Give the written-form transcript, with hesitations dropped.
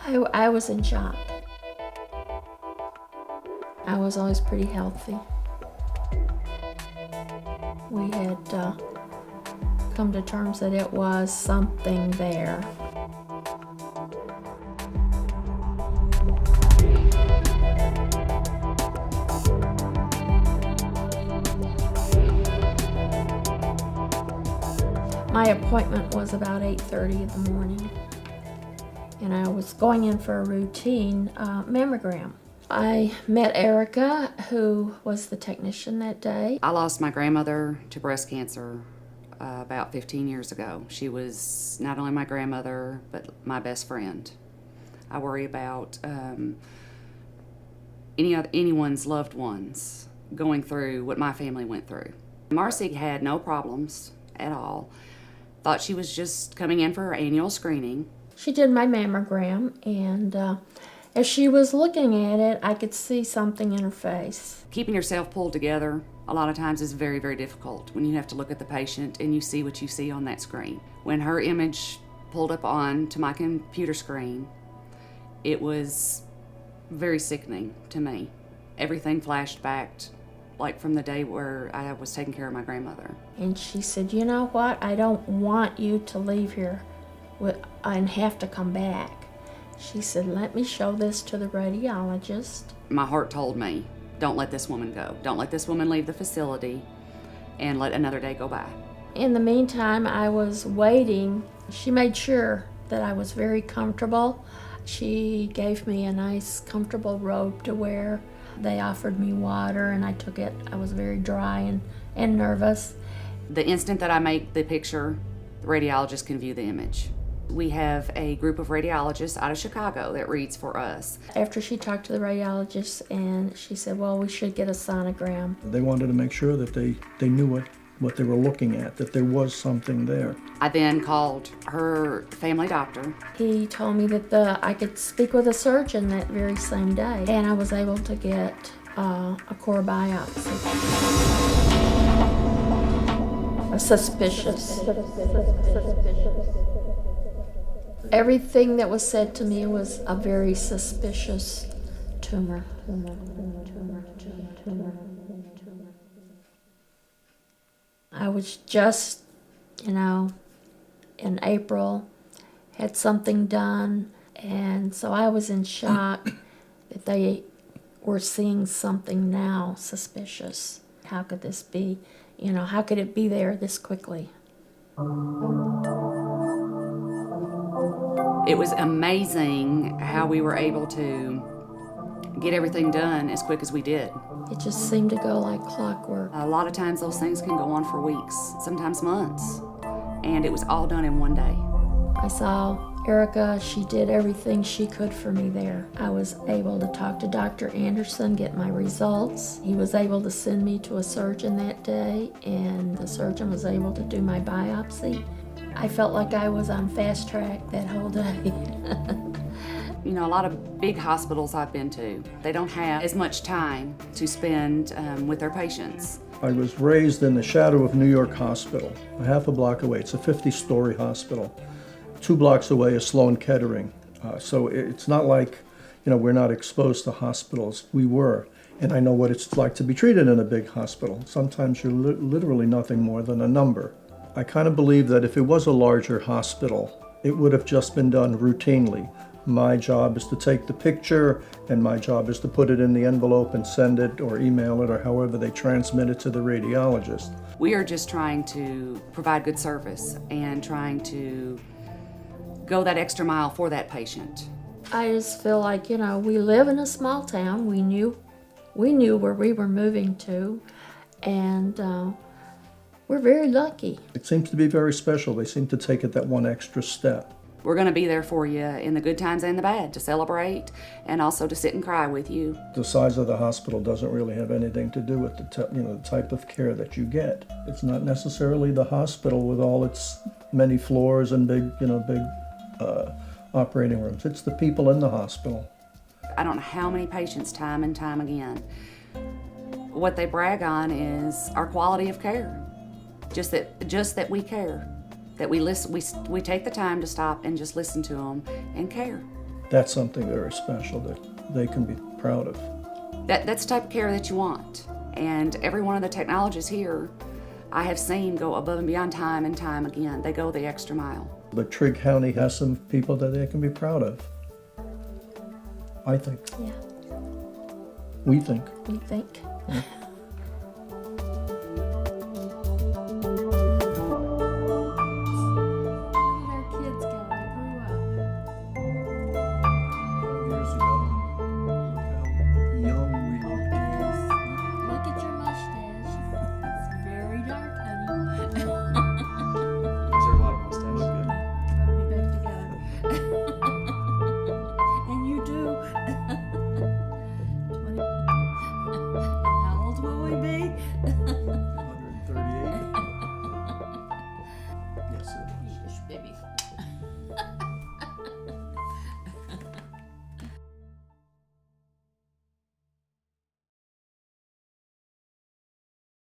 I was in shock. I was always pretty healthy. We had come to terms that it was something there. My appointment was about 8:30 in the morning, and I was going in for a routine mammogram. I met Erica, who was the technician that day. I lost my grandmother to breast cancer about 15 years ago. She was not only my grandmother, but my best friend. I worry about anyone's loved ones going through what my family went through. Marcy had no problems at all. Thought she was just coming in for her annual screening. She did my mammogram, and as she was looking at it, I could see something in her face. Keeping yourself pulled together a lot of times is very, very difficult when you have to look at the patient and you see what you see on that screen. When her image pulled up on to my computer screen, it was very sickening to me. Everything flashed back like from the day where I was taking care of my grandmother. And she said, "You know what? I don't want you to leave here and have to come back." She said, "Let me show this to the radiologist." My heart told me, don't let this woman go. Don't let this woman leave the facility and let another day go by. In the meantime, I was waiting. She made sure that I was very comfortable. She gave me a nice, comfortable robe to wear. They offered me water, and I took it. I was very dry and nervous. The instant that I make the picture, the radiologist can view the image. We have a group of radiologists out of Chicago that reads for us. After she talked to the radiologist, and she said, "Well, we should get a sonogram." They wanted to make sure that they knew what they were looking at, that there was something there. I then called her family doctor. He told me that I could speak with a surgeon that very same day, and I was able to get a core biopsy. A suspicious. Everything that was said to me was a very suspicious tumor. I was just, in April, had something done, and so I was in shock that they were seeing something now suspicious. How could this be? How could it be there this quickly? It was amazing how we were able to get everything done as quick as we did. It just seemed to go like clockwork. A lot of times those things can go on for weeks, sometimes months, and it was all done in one day. I saw Erica. She did everything she could for me there. I was able to talk to Dr. Anderson, get my results. He was able to send me to a surgeon that day, and the surgeon was able to do my biopsy. I felt like I was on fast track that whole day. A lot of big hospitals I've been to, they don't have as much time to spend with their patients. I was raised in the shadow of New York Hospital, a half a block away. It's a 50-story hospital. 2 blocks away is Sloan Kettering. So it's not like, we're not exposed to hospitals. We were. And I know what it's like to be treated in a big hospital. Sometimes you're literally nothing more than a number. I kind of believe that if it was a larger hospital, it would have just been done routinely. My job is to take the picture, and my job is to put it in the envelope and send it or email it or however they transmit it to the radiologist. We are just trying to provide good service and trying to go that extra mile for that patient. I just feel like, we live in a small town. We knew where we were moving to, and we're very lucky. It seems to be very special. They seem to take it that one extra step. We're going to be there for you in the good times and the bad, to celebrate and also to sit and cry with you. The size of the hospital doesn't really have anything to do with the type of care that you get. It's not necessarily the hospital with all its many floors and big operating rooms. It's the people in the hospital. I don't know how many patients, time and time again, what they brag on is our quality of care. Just that we care. That we listen, we take the time to stop and just listen to them and care. that's something very special that they can be proud of. That's the type of care that you want. And every one of the technologists here I have seen go above and beyond time and time again. They go the extra mile. But Trigg County has some people that they can be proud of. I think. Yeah, We think. we think. Our kids go, they grew up. Years ago, look how young we looked. Look at your mustache. It's very dark, honey. Is there a lot of mustache? Put me back together. And you do. 20. How old will we be? 138. Yes, it was. Baby.